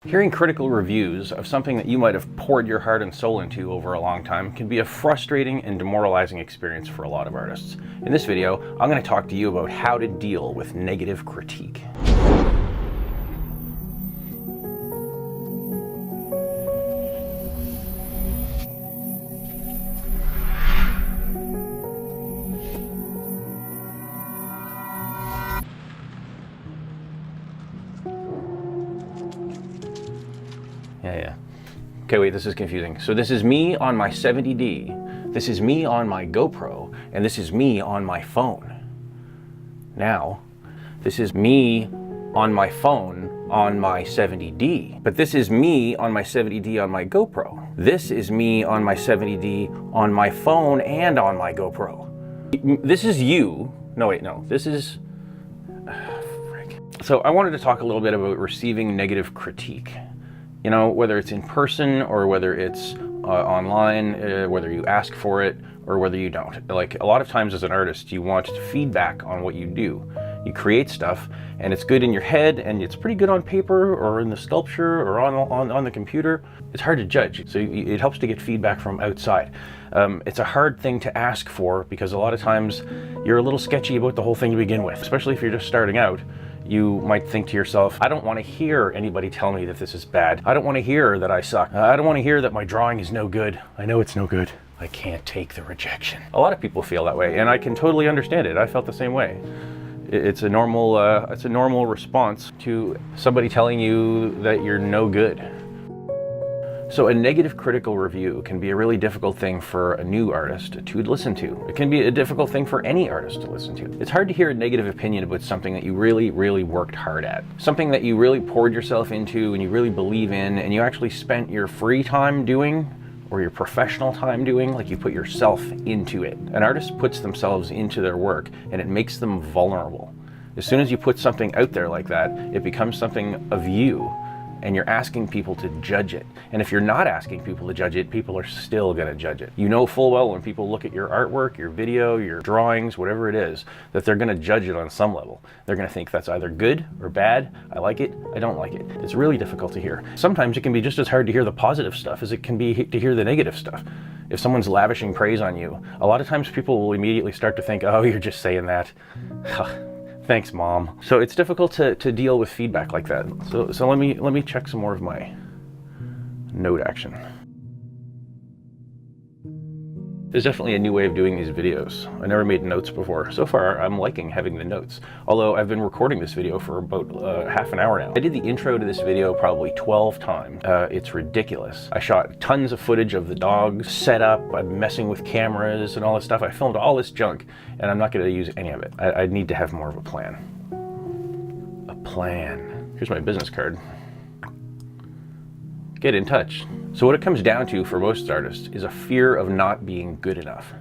Hearing critical reviews of something that you might have poured your heart and soul into over a long time can be a frustrating and demoralizing experience for a lot of artists. In this video, I'm going to talk to you about how to deal with negative critique. Okay, wait, this is confusing. So this is me on my 70D, this is me on my GoPro, and this is me on my phone. Now, this is me on my phone on my 70D, but this is me on my 70D on my GoPro. This is me on my 70D on my phone and on my GoPro. This is you. No, wait, no, this is... frick. So I wanted to talk a little bit about receiving negative critique. You know, whether it's in person or whether it's online, whether you ask for it or whether you don't. Like, a lot of times as an artist, you want feedback on what you do. You create stuff and it's good in your head and it's pretty good on paper or in the sculpture or on the computer. It's hard to judge, so it helps to get feedback from outside. It's a hard thing to ask for because a lot of times you're a little sketchy about the whole thing to begin with, especially if you're just starting out. You might think to yourself, I don't want to hear anybody tell me that this is bad. I don't want to hear that I suck. I don't want to hear that my drawing is no good. I know it's no good. I can't take the rejection. A lot of people feel that way, and I can totally understand it. I felt the same way. It's a normal response to somebody telling you that you're no good. So a negative critical review can be a really difficult thing for a new artist to listen to. It can be a difficult thing for any artist to listen to. It's hard to hear a negative opinion about something that you really worked hard at. Something that you really poured yourself into and you really believe in and you actually spent your free time doing or your professional time doing, like you put yourself into it. An artist puts themselves into their work and it makes them vulnerable. As soon as you put something out there like that, it becomes something of you. And you're asking people to judge it. And if you're not asking people to judge it, people are still gonna judge it. You know full well when people look at your artwork, your video, your drawings, whatever it is, that they're gonna judge it on some level. They're gonna think that's either good or bad, I like it, I don't like it. It's really difficult to hear. Sometimes it can be just as hard to hear the positive stuff as it can be to hear the negative stuff. If someone's lavishing praise on you, a lot of times people will immediately start to think, oh, you're just saying that. Thanks, Mom. So it's difficult to deal with feedback like that. So let me check some more of my note action. There's definitely a new way of doing these videos. I never made notes before. So far, I'm liking having the notes. Although I've been recording this video for about half an hour now. I did the intro to this video probably 12 times. It's ridiculous. I shot tons of footage of the dogs, set up, I'm messing with cameras and all this stuff. I filmed all this junk and I'm not gonna use any of it. I need to have more of a plan. A plan. Here's my business card. Get in touch. So what it comes down to for most artists is a fear of not being good enough.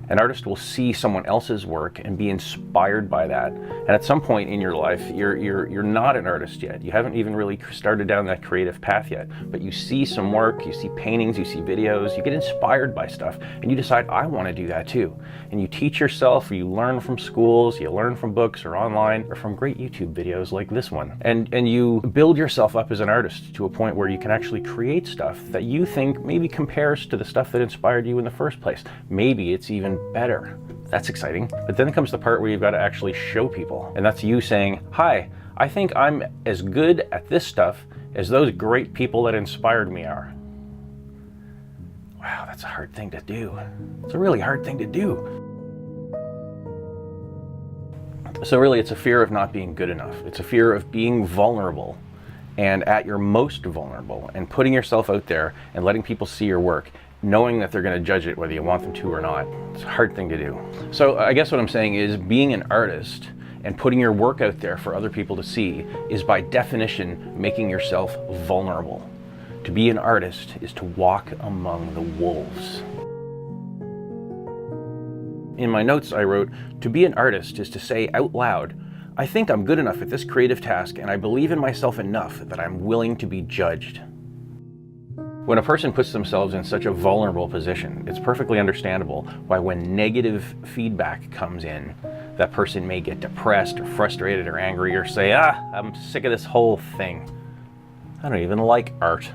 An artist will see someone else's work and be inspired by that. And at some point in your life, you're not an artist yet. You haven't even really started down that creative path yet. But you see some work, you see paintings, you see videos, you get inspired by stuff, and you decide, I want to do that too. And you teach yourself, or you learn from schools, you learn from books or online, or from great YouTube videos like this one. And you build yourself up as an artist to a point where you can actually create stuff that you think maybe compares to the stuff that inspired you in the first place. Maybe it's even better. That's exciting. But then comes the part where you've got to actually show people. And that's you saying, hi, I think I'm as good at this stuff as those great people that inspired me are. Wow, that's a hard thing to do. It's a really hard thing to do. So really, it's a fear of not being good enough. It's a fear of being vulnerable and at your most vulnerable and putting yourself out there and letting people see your work, knowing that they're going to judge it whether you want them to or not. It's a hard thing to do. So I guess what I'm saying is being an artist and putting your work out there for other people to see is by definition making yourself vulnerable. To be an artist is to walk among the wolves. In my notes I wrote, to be an artist is to say out loud, I think I'm good enough at this creative task and I believe in myself enough that I'm willing to be judged. When a person puts themselves in such a vulnerable position, it's perfectly understandable why when negative feedback comes in, that person may get depressed or frustrated or angry or say, I'm sick of this whole thing. I don't even like art.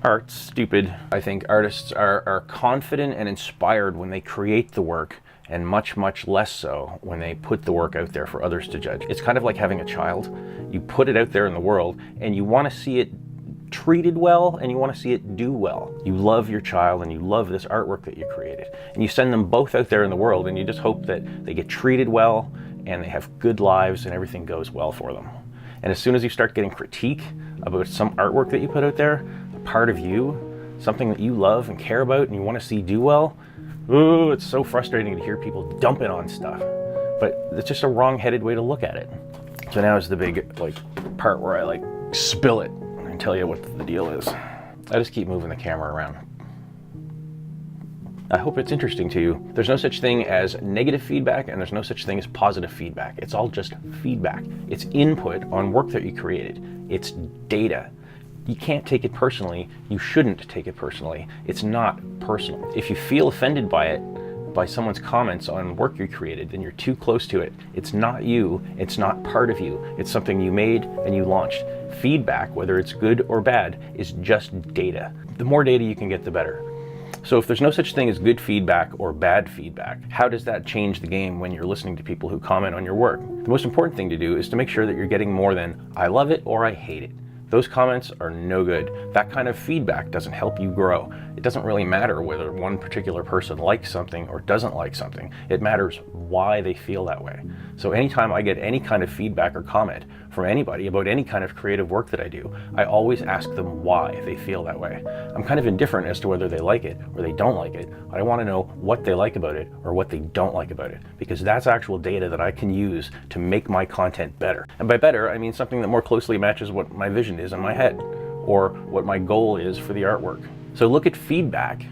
Art's stupid. I think artists are confident and inspired when they create the work, and much, much less so when they put the work out there for others to judge. It's kind of like having a child. You put it out there in the world and you want to see it treated well and you want to see it do well. You love your child and you love this artwork that you created, and you send them both out there in the world and you just hope that they get treated well and they have good lives and everything goes well for them. And as soon as you start getting critique about some artwork that you put out there, a part of you, something that you love and care about and you want to see do well, ooh, it's so frustrating to hear people dumping on stuff. But it's just a wrong-headed way to look at it. So now is the big part where I spill it and tell you what the deal is. I just keep moving the camera around. I hope it's interesting to you. There's no such thing as negative feedback and there's no such thing as positive feedback. It's all just feedback. It's input on work that you created. It's data. You can't take it personally. You shouldn't take it personally. It's not personal. If you feel offended by it, by someone's comments on work you created, then you're too close to it. It's not you. It's not part of you. It's something you made and you launched. Feedback, whether it's good or bad, is just data. The more data you can get, the better. So if there's no such thing as good feedback or bad feedback, how does that change the game when you're listening to people who comment on your work? The most important thing to do is to make sure that you're getting more than "I love it" or "I hate it." Those comments are no good. That kind of feedback doesn't help you grow. It doesn't really matter whether one particular person likes something or doesn't like something. It matters why they feel that way. So anytime I get any kind of feedback or comment from anybody about any kind of creative work that I do, I always ask them why they feel that way. I'm kind of indifferent as to whether they like it or they don't like it. I want to know what they like about it or what they don't like about it, because that's actual data that I can use to make my content better. And by better, I mean something that more closely matches what my vision is in my head or what my goal is for the artwork. So look at feedback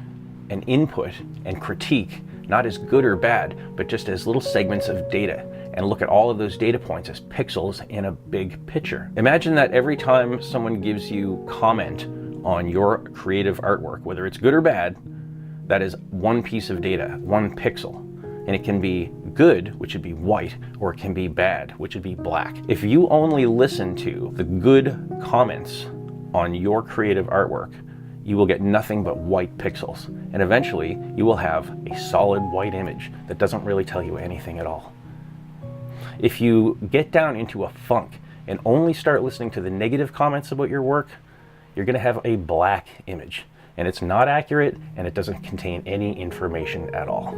and input and critique not as good or bad, but just as little segments of data, and look at all of those data points as pixels in a big picture. Imagine that every time someone gives you comment on your creative artwork, whether it's good or bad, that is one piece of data, one pixel. And it can be good, which would be white, or it can be bad, which would be black. If you only listen to the good comments on your creative artwork, you will get nothing but white pixels. And eventually, you will have a solid white image that doesn't really tell you anything at all. If you get down into a funk and only start listening to the negative comments about your work, you're gonna have a black image. And it's not accurate, and it doesn't contain any information at all.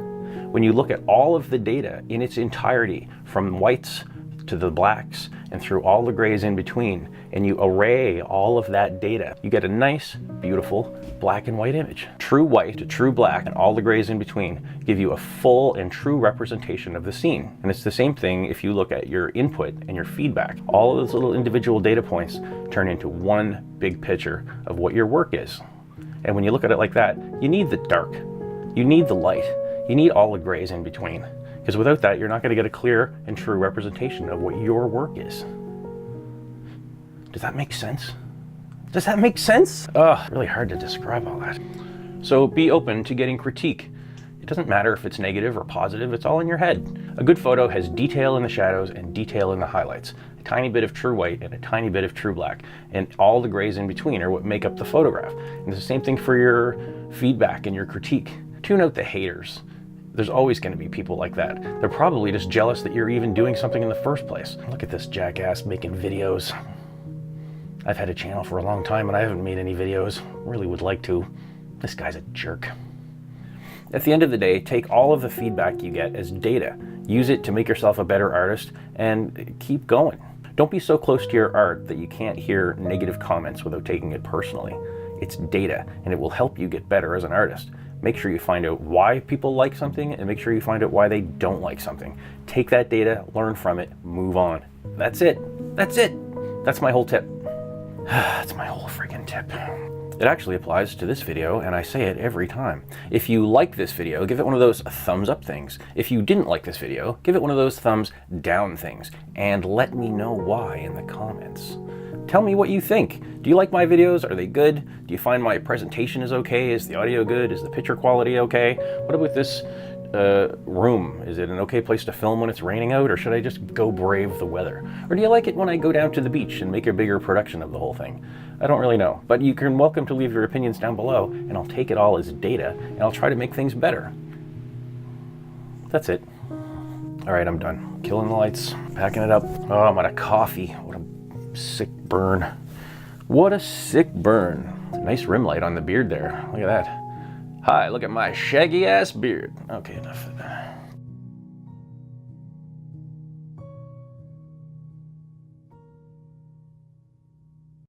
When you look at all of the data in its entirety, from whites to the blacks and through all the grays in between, and you array all of that data, you get a nice, beautiful black and white image. True white to true black and all the grays in between give you a full and true representation of the scene. And it's the same thing if you look at your input and your feedback. All of those little individual data points turn into one big picture of what your work is. And when you look at it like that, you need the dark, you need the light, you need all the grays in between. Because without that, you're not going to get a clear and true representation of what your work is. Does that make sense? Does that make sense? Really hard to describe all that. So be open to getting critique. It doesn't matter if it's negative or positive, it's all in your head. A good photo has detail in the shadows and detail in the highlights. A tiny bit of true white and a tiny bit of true black. And all the grays in between are what make up the photograph. And it's the same thing for your feedback and your critique. Tune out the haters. There's always going to be people like that. They're probably just jealous that you're even doing something in the first place. Look at this jackass making videos. I've had a channel for a long time and I haven't made any videos. Really would like to. This guy's a jerk. At the end of the day, take all of the feedback you get as data. Use it to make yourself a better artist and keep going. Don't be so close to your art that you can't hear negative comments without taking it personally. It's data and it will help you get better as an artist. Make sure you find out why people like something and make sure you find out why they don't like something. Take that data, learn from it, move on. That's it. That's it. That's my whole tip. That's my whole friggin' tip. It actually applies to this video, and I say it every time. If you like this video, give it one of those thumbs up things. If you didn't like this video, give it one of those thumbs down things. And let me know why in the comments. Tell me what you think. Do you like my videos? Are they good? Do you find my presentation is okay? Is the audio good? Is the picture quality okay? What about this room? Is it an okay place to film when it's raining out, or should I just go brave the weather? Or do you like it when I go down to the beach and make a bigger production of the whole thing? I don't really know, but you can welcome to leave your opinions down below, and I'll take it all as data, and I'll try to make things better. That's it. All right, I'm done. Killing the lights, packing it up. Oh, I'm out of coffee. What a sick burn. What a sick burn. Nice rim light on the beard there. Look at that. Hi, look at my shaggy ass beard. Okay, enough of that.